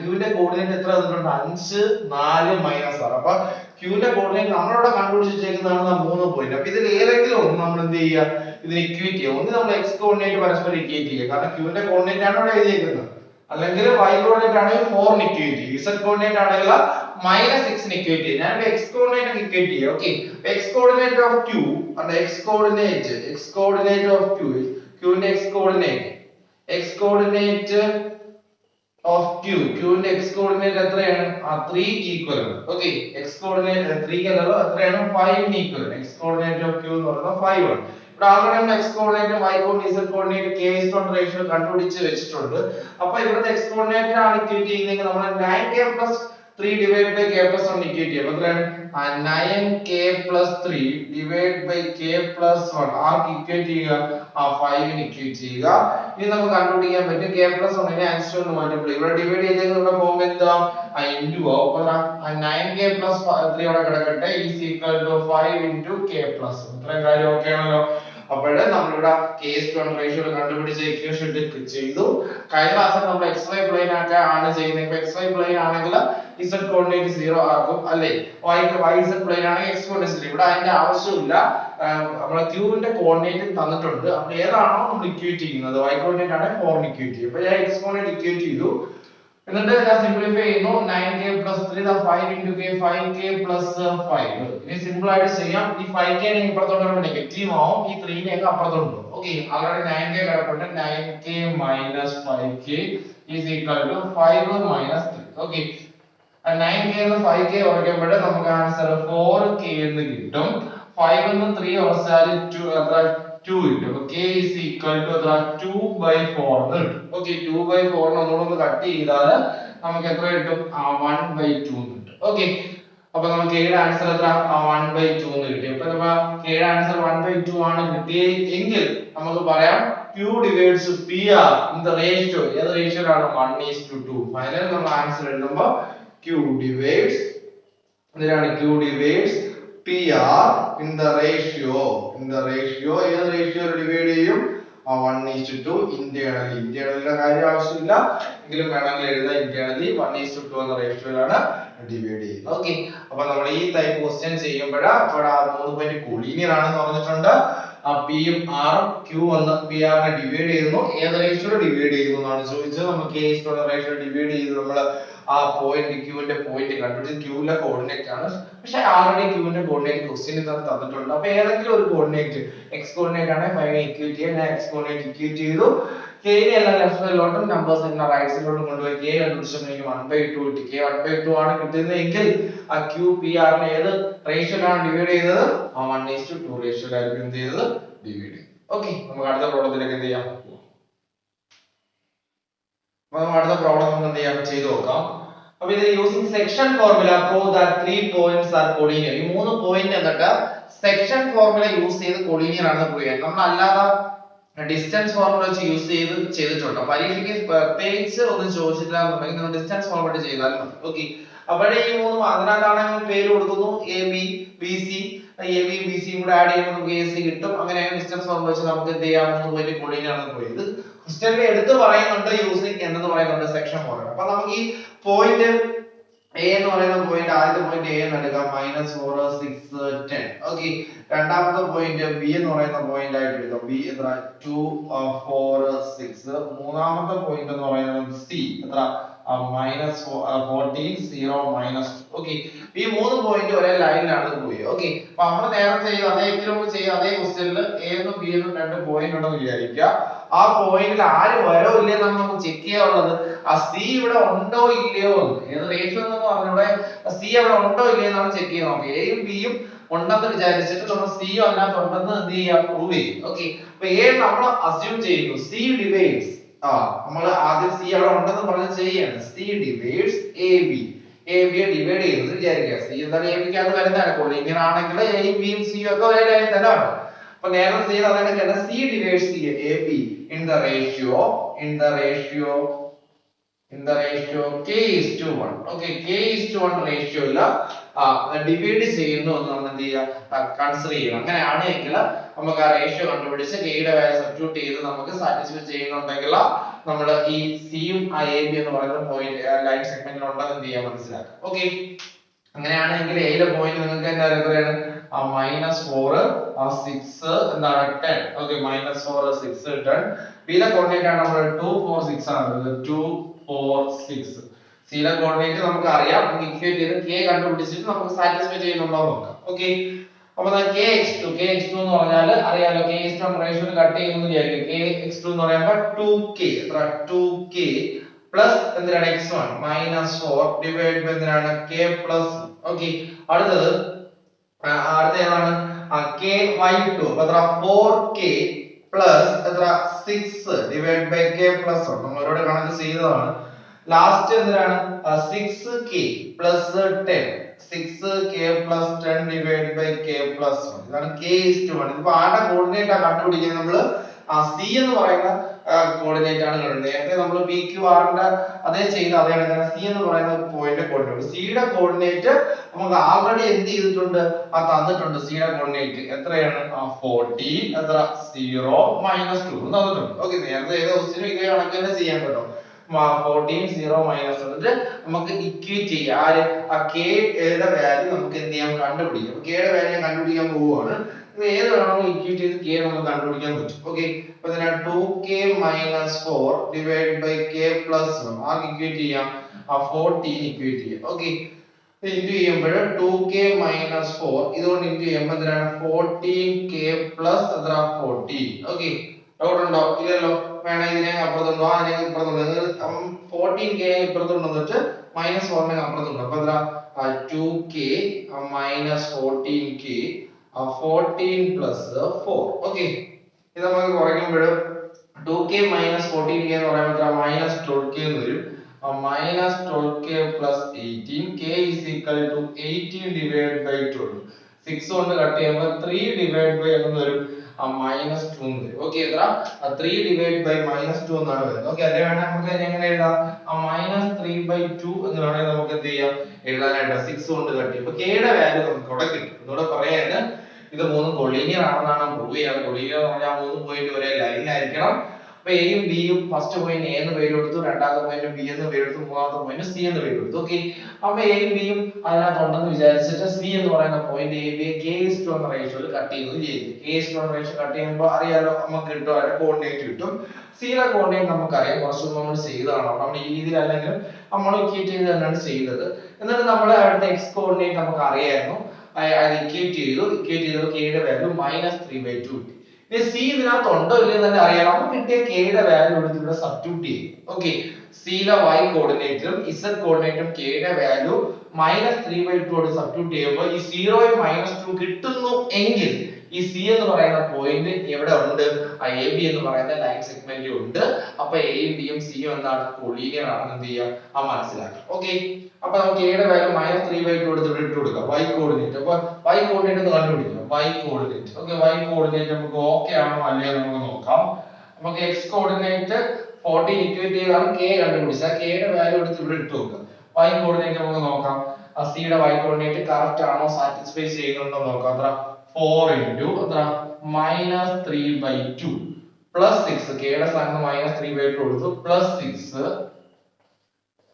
എത്ര തന്നിട്ടുണ്ട്? 5 4 -6. അപ്പോൾ q ന്റെ കോർഡിനേറ്റ് നമ്മളിവിടെ കണ്ടുപിടിച്ചിരിക്കുന്നതാണ് 3 പോയിന്റ്. അപ്പോൾ ഇതിൽ ഏതെങ്കിലും ഒന്ന് നമ്മൾ എന്ത് ചെയ്യുക? ഇതിനെ ഇക്വേറ്റ് ചെയ്യുക. ഒന്ന് നമ്മൾ x കോർഡിനേറ്റ് പരസ്പരം ഇക്വേറ്റ് ചെയ്യുക, കാരണം q ന്റെ കോർഡിനേറ്റ് ആണ് ഇവിടെ എഴുതിയിരിക്കുന്നത്. അല്ലെങ്കിൽ y കോർഡിനേറ്റ് ആണെങ്കിൽ 4 ന് ഇക്വേറ്റ് ചെയ്യും, z കോർഡിനേറ്റ് ആണെങ്കിൽ -6 ന് ഇക്വേറ്റ് ചെയ്യും. ഞാൻ x കോർഡിനേറ്റ് ഇക്വേറ്റ് ചെയ്യും. Okay, x coordinate of q and x coordinate of q ന്റെ x കോർഡിനേറ്റ് ഓഫ് q ന്റെ x കോർഡിനേറ്റ് എത്രയാണ്? 3 ഈക്വൽ ആണ്. ഓക്കേ, x കോർഡിനേറ്റ് 3 അല്ലല്ലോ, എത്രയാണ്? 5 ന് ഈക്വൽ ആണ്. x കോർഡിനേറ്റ് ഓഫ് q എന്ന് പറയുന്നത് 5 ആണ്. ഇവിടെ ആൾറെഡി നമ്മൾ x coordinate y coordinate z coordinate k:1 ratio കണ്ടുപിടിച്ച് വെച്ചിട്ടുണ്ട്. അപ്പോൾ ഇവിടുത്തെ x കോർഡിനേറ്റ് ആണ് ഇക്വേറ്റ് ചെയ്യുന്നതെങ്കിൽ നമ്മൾ 9k + 3 divide by k + 1 equate ചെയ്യും. എത്രയാണ്? 9k + 3 ഡിവൈഡ് ബൈ k + 1 ആർക്ക് ഇക്വേറ്റ് ചെയ്യുക? 5 ന് ഇക്വേറ്റ് ചെയ്യുക. ഇനി നമുക്ക് കണ്ടുപിടിക്കാൻ പറ്റും k plus 1 നെ x കൊണ്ട് മൾട്ടിപ്ലൈ ഇവിടെ ഡിവൈഡ് ചെയ്തേക്കുന്ന ഫോം എന്താ ഇൻടു ആവും 9k plus 3 അവിടെ കിടക്കട്ടെ is equal to 5 into k plus ഇത്രയും കാര്യം ഓക്കേ ആണല്ലോ അപ്പോൾ നമ്മൾ ഇവിടെ k:1 റേഷ്യോ കണ്ടുപിടിച്ച ഇക്വേഷൻ ഇട്ട് ചെയ്തു കഴിഞ്ഞ ക്ലാസ്സിൽ നമ്മൾ xy പ്ലെയിൻ ആണ് ചെയ്യുന്നത് ഇപ്പോൾ xy പ്ലെയിൻ ആണെങ്കിൽ z കോർഡിനേറ്റ് 0 ആകും അല്ലേ yz പ്ലെയിൻ ആണെങ്കിൽ x കോർഡിനേറ്റ് 0 ഇവിടെ അതിന്റെ ആവശ്യമില്ല നമ്മൾ q ന്റെ കോർഡിനേറ്റ് തന്നിട്ടുണ്ട് അപ്പോൾ ഏതാണോ നമ്മൾ ഇക്വേറ്റ് ചെയ്യുന്നത് y കോർഡിനേറ്റ് ആണ് 4 ഇക്വേറ്റ് ചെയ്യും അപ്പോൾ ഞാൻ x കോർഡിനേറ്റ് ഇക്വേറ്റ് ചെയ്തു എന്നിട്ട് ഞാൻ സിംപ്ലിഫൈ ചെയ്യുന്നു 9k plus 3 5 into k 5k plus 5 ഇനി സിമ്പിൾ ആയിട്ട് ചെയ്യാം ഈ 5k നെ ഇപ്പുറത്തോട്ട് വരുമ്പോൾ നെഗറ്റീവ് ആവും ഈ 3 നെ ഒക്കെ അപ്പുറത്തോട്ട് പോകും ഓക്കേ ഓൾറെഡി 9k കിടപ്പുണ്ട് 9k minus 5k is equal to 5 minus 3 okay 9k എന്ന് 5k കുറയ്ക്കുമ്പോൾ നമുക്ക് ആൻസർ 4k എന്ന് കിട്ടും 5 എന്ന് 3 കുറച്ചാൽ 2 അത്ര 2 കിട്ടും അപ്പോൾ k is equal to അത്ര 2/4 എന്ന് കിട്ടും ഓക്കേ 2/4 നെ ഒന്നുകൂടെ കട്ട് ചെയ്താൽ നമുക്ക് എത്ര കിട്ടും 1/2 എന്ന് കിട്ടും ഓക്കേ അപ്പോൾ നമുക്ക് k യുടെ ആൻസർ എത്ര 1/2 എന്ന് കിട്ടി അപ്പോൾ നമ്മൾ k യുടെ ആൻസർ 1/2 ആണ് കിട്ടിയെങ്കിൽ നമുക്ക് പറയാം q divides pr in the ratio ഏത് റേഷ്യോയിലാണ് 1:2 ഫൈനൽ നമ്മൾ ആൻസർ എഴുതുമ്പോൾ q divides എന്താണ് q divides pr in the ratio ഏത് റേഷ്യോ ഡിവൈഡ് ചെയ്യും 1:2 ഇന്റേണലിന്റെ കാര്യം ആവശ്യമില്ല എങ്കിലും വേണമെങ്കിൽ എഴുതാം ഇന്റേണലി 1:2 എന്ന റേഷ്യോയിലാണ് ഡിവൈഡ് ചെയ്യുന്നത് ഓക്കേ അപ്പോൾ നമ്മൾ ഈ ടൈപ്പ് ക്വസ്റ്റ്യൻ ചെയ്യുമ്പോൾ അവിടെ ആ 3 പോയിന്റ് കോലീനിയർ ആണെന്ന് പറഞ്ഞിട്ടുണ്ട് ആ p ഉം r ഉം q എന്ന് pr നെ ഡിവൈഡ് ചെയ്യുന്നു ഏത് റേഷ്യോയിൽ ഡിവൈഡ് ചെയ്യുന്നു എന്നാണ് ചോദിച്ചത് നമ്മൾ k ന്റെ റേഷ്യോ ഡിവൈഡ് ചെയ്തു നമ്മൾ ആ പോയിന്റ് q ന്റെ പോയിന്റ് കണ്ടുപിടിച്ച് q ലെ കോർഡിനേറ്റ് ആണ് പക്ഷേ ആൾറെഡി q ന്റെ കോർഡിനേറ്റ് ക്വസ്റ്റ്യൻ ഇതിനകത്ത് തന്നിട്ടുണ്ട് അപ്പോൾ ഏതെങ്കിലും ഒരു കോർഡിനേറ്റ് x കോർഡിനേറ്റ് ആണ് ഫൈനൽ ഇക്വേറ്റ് ചെയ്യാൻ ഞാൻ x കോർഡിനേറ്റ് ഇക്വേറ്റ് ചെയ്തു k നെ എല്ലാം ലെഫ്റ്റ് സൈഡിലോട്ടും നമ്പേഴ്സ് എല്ലാം റൈറ്റ് സൈഡിലോട്ടും കൊണ്ടുപോയി k കണ്ടുപിടിച്ചപ്പോൾ എനിക്ക് 1/2 കിട്ടി k 1/2 ആണ് കിട്ടുന്നതെങ്കിൽ ആ q pr നെ ഏത് റേഷ്യോയിലാണ് ഡിവൈഡ് ചെയ്തത് ആ 1:2 റേഷ്യോയിലായിരിക്കും എന്ത് ചെയ്തത് ഡിവൈഡ് ചെയ്തത് ഓക്കേ നമുക്ക് അടുത്ത പ്രോബ്ലത്തിലേക്ക് എന്ത് ചെയ്യാം അടുത്ത പ്രോബ്ലം നമുക്ക് എന്ത് ചെയ്യാം ചെയ്തു നോക്കാം അപ്പോൾ ഇത് using section formula prove that 3 points R collinear ഈ 3 പോയിന്റ് എന്നിട്ട് സെക്ഷൻ ഫോർമുല യൂസ് ചെയ്ത് കോളിനിയർ ആണെന്ന് പ്രൂവ് ചെയ്യാം നമ്മൾ അല്ലാതെ ഡിസ്റ്റൻസ് ഫോർമുല വെച്ച് യൂസ് ചെയ്തിട്ടുണ്ട് പരീക്ഷയ്ക്ക് പ്രത്യേകിച്ച് ഒന്നും ചോദിച്ചിട്ടില്ലാന്നുണ്ടെങ്കിൽ നിങ്ങൾ ഡിസ്റ്റൻസ് ഫോർമുല ചെയ്താൽ മതി ഓക്കേ അപ്പോൾ ഈ 3 അതിനകത്താണ് പേര് കൊടുക്കുന്നു A B B C A B B C കൂടെ ആഡ് ചെയ്യുമ്പോൾ നമുക്ക് എ സി കിട്ടും അങ്ങനെ ഡിസ്റ്റൻസ് ഫോർമുല വെച്ച് നമുക്ക് എന്ത് ചെയ്യാം 3 പോയിന്റ് കോളിനിയർ ആണെന്ന് പ്രൂവ് ചെയ്ത് ക്വസ്റ്റ്യനിൽ എടുത്ത് പറയുന്നുണ്ട് യൂസിങ് എന്ന് പറയുന്നുണ്ട് സെക്ഷൻ ഫോർമുല അപ്പോൾ നമുക്ക് ഈ പോയിന്റ് a എന്ന് പറയുന്ന പോയിന്റ് ആദ്യത്തെ പോയിന്റ് a എന്ന് എടുക്കാം -4 6 10 ഓക്കേ രണ്ടാമത്തെ പോയിന്റ് b എന്ന് പറയുന്ന പോയിന്റ് ആയിട്ട് എടുക്കാം b എത്ര 2 4 6 മൂന്നാമത്തെ പോയിന്റ് എന്ന് പറയുന്നത് c എത്ര -14 0 ഓക്കേ ഈ 3 പോയിന്റ് ഒരേ ലൈനിലാണ് പോയി ഓക്കേ അപ്പോൾ നമ്മൾ നേരത്തെ ചെയ്ത അതേ എക്സാമ്പിൾ ചെയ്ത അതേ ക്വസ്റ്റ്യനിൽ a എന്നും b എന്നും രണ്ട് പോയിന്റ് ഉണ്ടെന്ന് വിചാരിക്കുക ആ പോയിന്റിൽ ആര് വരോ ഇല്ലേ നമുക്ക് ചെക്ക് ചെയ്യാനുള്ളത് ആ c ഇവിടെ ഉണ്ടോ ഇല്ലയോ എന്ന് ഏത് റേഷ്യോ എന്ന് പറഞ്ഞൂടെ c അവിടെ ഉണ്ടോ ഇല്ലയോ എന്നാണ് ചെക്ക് ചെയ്യാൻ നോക്കുക a യും b യും ഉണ്ടെന്ന് വിചാരിച്ചിട്ട് നമ്മൾ c അതിനകത്ത് ഉണ്ടെന്ന് എന്ത് ചെയ്യാം പ്രൂവ് ചെയ്യും ഓക്കേ അപ്പോൾ a നമ്മൾ അസ്യൂം ചെയ്യുന്നു c ഡിവൈഡ്സ് നമ്മൾ ആദ്യം c അവിടെ ഉണ്ടെന്ന് പറഞ്ഞ് ചെയ്യാണ് c ഡിവൈഡ്സ് ab ab യെ ഡിവൈഡ് ചെയ്യുന്നത് വിചാരിക്കുക c എന്താണ് ab ക്ക് അത് വരുന്നതാണ് കോളിനിയർ ആണെങ്കിൽ a യും b യും c യും ഒക്കെ ഒരേ ലൈനിൽ തന്നെയാണ് അപ്പോൾ നേരത്തെ ചെയ്ത അതന്നെ c divides ab in the ratio k:1 okay k:1 റേഷ്യോയില ഡിവൈഡ് ചെയ്യുന്നു എന്ന് നമ്മൾ എന്ത് ചെയ്യുക കൺസിഡർ ചെയ്യണം അങ്ങനെയാണെങ്കിൽ നമുക്ക് ആ റേഷ്യോ കണ്ടുപിടിച്ച് k യുടെ വാല്യൂ സബ്സ്റ്റിറ്റ്യൂട്ട് ചെയ്ത് നമുക്ക് സാറ്റിസ്ഫൈ ചെയ്യുന്നുണ്ടെങ്കിൽ നമ്മൾ ഈ c യും a b എന്ന് പറയുന്ന പോയിന്റ് ലൈൻ സെഗ്മെന്റിൽ ഉണ്ടെന്ന് എന്ത് ചെയ്യാൻ മനസ്സിലാക്കാം ഓക്കേ അങ്ങനെയാണെങ്കിൽ a യുടെ പോയിന്റ് നിങ്ങൾക്ക് എന്താ എത്രയാണ് -4 6 എന്താണ് 10 ഓക്കേ -4 6 10 b യുടെ കോർഡിനേറ്റ് ആണ് നമ്മൾ 2 4 6 ആണ് 2 4 6 c യുടെ കോർഡിനേറ്റ് നമുക്ക് അറിയാം നമുക്ക് ഇക്വേറ്റ് ചെയ്ത് k കണ്ടുപിടിച്ചിട്ട് നമുക്ക് സാറ്റിസ്ഫൈ ചെയ്യുന്നുണ്ടോ നോക്കാം ഓക്കേ അപ്പോൾ kx2 എന്ന് പറഞ്ഞാൽ അറിയാലോ k:1 റേഷ്യോ കട്ട് ചെയ്യുന്നു വിചാരിക്കുക kx2 എന്ന് പറയുമ്പോൾ 2k എത്ര 2k പ്ലസ് എന്താണ് x1 -4 ഡിവൈഡ് ബൈ എന്താണ് k പ്ലസ് ഓക്കേ അടുത്തത് ഏതാണ് ky2 എത്ര 4k പ്ലസ് എത്ര 6 ഡിവൈഡ് ബൈ k പ്ലസ് 1 നമ്മൾ ഇവിടെ കണക്ക് ചെയ്തതാണ് ലാസ്റ്റ് എന്താണ് 6k plus 10 6k plus 10 divided by k plus 1 ഇതാണ് k:1 ഇതിപ്പോ ആരുടെ കോർഡിനേറ്റ് കണ്ടുപിടിക്കുന്നത് നമ്മൾ c എന്ന് പറയുന്ന കോർഡിനേറ്റ് ആണ് കണ്ടത്. നേരത്തെ നമ്മൾ പി ക്യു ആറിന്റെ അതേ ചെയ്ത അതേ കണക്കാണ് സി എന്ന് പറയുന്ന പോയിന്റ് കോർഡിനേറ്റ്. സിയുടെ കോർഡിനേറ്റ് നമുക്ക് ആൾറെഡി എന്ത് ചെയ്തിട്ടുണ്ട്, തന്നിട്ടുണ്ട്. സിയുടെ കോർഡിനേറ്റ് എത്രയാണ്, 40 എത്ര 0 -2 തന്നിട്ടുണ്ട്. ഓക്കെ, നേരത്തെ ഏത് ക്വസ്റ്റ്യനും ഇതേ കണക്ക് തന്നെ ചെയ്യാൻ പറ്റും. 14 0 മൈനസ് എന്നിട്ട് നമുക്ക് ഇക്വേറ്റ് ചെയ്യാം. ആര് ആ കെ യുടെ വാല്യൂ നമുക്ക് എന്ത് ചെയ്യാം, കണ്ടുപിടിക്കാം. കെ യുടെ വാല്യൂ കണ്ടുപിടിക്കാൻ പോവുകയാണ്. ഏത് വേണമോ ഇക്വേറ്റ് ചെയ്ത് കെ നമുക്ക് കണ്ടുപിടിക്കാൻ പറ്റും. ഓക്കെ, അപ്പൊ ഇതിനെ 2k - 4 ഡിവൈഡ് ബൈ k + 1 ആ ഇക്വേറ്റ് ചെയ്യാം. 14 ഇക്വേറ്റ് ചെയ്യാം. ഓക്കെ, ഇൻടു ചെയ്യുമ്പോൾ 2k - 4 ഇതുകൊണ്ട് ഇൻടു ചെയ്യുമ്പോൾ എന്താണ് 14k + എത്ര 14. ഓക്കെ, ഡൗട്ട് ഉണ്ടോ, ഇല്ലല്ലോ. വേണം ഇതിനെ അപ്പുറത്തുണ്ടോ, അതിനെ ഇപ്പുറത്തുണ്ടോ, 14k ഇപ്പുറത്തുണ്ടോ എന്നിട്ട് -4 അപ്പുറത്തുണ്ടോ. അപ്പൊ എത്ര 2k - 14k 14 + 4. ഓക്കെ, ഇത് നമുക്ക് കുറയ്ക്കുമ്പോൾ 2k - 14k എന്ന് പറയുമ്പോൾ -12k എന്ന് വരും. -12k + 18 k = 18 divided by 12. 6 കൊണ്ട് കട്ട് ചെയ്യുമ്പോൾ 3 divided by എന്ന് വരും -2 എന്ന് വരും. ഓക്കെ, എത്ര 3 divided by -2 എന്നാണ് വരുന്നത്. ഓക്കെ, അതേ വേണം നമുക്ക് എങ്ങനെ എഴുതാം, -3/2 എന്ന് വേണമെങ്കിൽ നമുക്ക് എന്ത് ചെയ്യാം, എഴുതാനായിട്ട് 6 കൊണ്ട് കട്ട് ചെയ്യും. അപ്പൊ k യുടെ വാല്യൂ നമുക്ക് ഇവിടെ കിട്ടും. ഇതോടെ പറയാന് ഇത് മൂന്നും കൊളീനിയർ ആണെന്നാണ് പ്രൂവ് ചെയ്യാറ്. കൊളീനിയർ എന്ന് പറഞ്ഞാൽ 3 പോയിന്റ് ഒരേ ലൈനിലായിരിക്കണം. അപ്പൊ എയും ബിയും ഫസ്റ്റ് പോയിന്റ് എ എന്ന് പേര് കൊടുത്തു, രണ്ടാമത്തെ പോയിന്റ് ബി എന്ന് പേര് കൊടുത്തു, മൂന്നാമത്തെ പോയിന്റ് സി എന്ന് പേര് കൊടുത്തു. ഓക്കെ, അപ്പൊ എയും ബിയും അതിനകത്തുണ്ടെന്ന് വിചാരിച്ചിട്ട് സി എന്ന് പറയുന്ന പോയിന്റ് എ ബി k:1 എന്ന റേഷ്യോയിൽ കട്ട് ചെയ്യുകയും ചെയ്തു. k:1 റേഷ്യോ കട്ട് ചെയ്യുമ്പോൾ അറിയാലോ നമുക്ക് കിട്ടും, അതിന്റെ കോർഡിനേറ്റ് കിട്ടും. സിയുടെ കോർഡിനേറ്റ് നമുക്കറിയാം, കുറച്ച് നമ്മൾ ചെയ്തതാണ്. നമ്മൾ ഈ രീതിയിൽ അല്ലെങ്കിൽ നമ്മൾ ഇക്വേറ്റ് ചെയ്ത് തന്നെയാണ് ചെയ്തത്. എന്നിട്ട് നമ്മൾ അവിടുത്തെ എക്സ് കോർഡിനേറ്റ് നമുക്ക് അറിയായിരുന്നു, അത് ഇക്വേറ്റ് ചെയ്തു. ഇക്വേറ്റ് ചെയ്തപ്പോൾ k യുടെ വാല്യൂ -3/2 കിട്ടി. ഇനി സി ഇതിനകത്ത് ഉണ്ടോ ഇല്ലയോ തന്നെ അറിയാം. നമുക്ക് കിട്ടിയ k യുടെ വാല്യൂ എടുത്ത് ഇവിടെ സബ്സ്റ്റിറ്റ്യൂട്ട് ചെയ്യും. ഓക്കെ, സിയിലെ y കോർഡിനേറ്റും z കോർഡിനേറ്റും k യുടെ വാല്യൂ -3/2 കൊണ്ട് സബ്സ്റ്റിറ്റ്യൂട്ട് ചെയ്യുമ്പോൾ ഈ 0 -2 കിട്ടുന്നു എങ്കിൽ ഈ സി എന്ന് പറയുന്ന പോയിന്റ് എവിടെ ഉണ്ട്, ആ എ ബി എന്ന് പറയുന്ന ലൈൻ സെഗ്മെന്റിൽ ഉണ്ട്. അപ്പൊ എയും ബിയും സിയും എന്താണ്, കൊളീനിയർ ആണെന്ന് എന്ത് ചെയ്യാം, മനസ്സിലാക്കാം. ഓക്കെ, അപ്പൊ നമുക്ക് a യുടെ വാല്യൂ -3/2 എടുത്ത് ഇവിടെ ഇട്ട് കൊടുക്കാം. y കോർഡിനേറ്റ്, അപ്പൊ y കോർഡിനേറ്റ് ഒന്ന് കണ്ടുപിടിക്കാം. y coordinate, okay, y coordinate നമുക്ക് ഓക്കേ ആണോ അല്ലയോ നമുക്ക് നോക്കാം. നമുക്ക് x കോർഡിനേറ്റ് 14 ഇക്വേറ്റ് ചെയ്താണ് k കണ്ടുപിടിച്ചാൽ k യുടെ വാല്യൂ എടുത്ത് ഇവിടെ ഇട്ട് കൊടുക്കാം. y കോർഡിനേറ്റ് നമുക്ക് നോക്കാം, ആ c യുടെ y കോർഡിനേറ്റ് കറക്റ്റ് ആണോ, സാറ്റിസ്ഫൈ ചെയ്യുന്നുണ്ടോ നോക്കാം. എത്ര 4 into എത്ര -3/2 plus 6, k യുടെ സ്ഥാനത്ത് -3/2 കൊടുത്തു, plus 6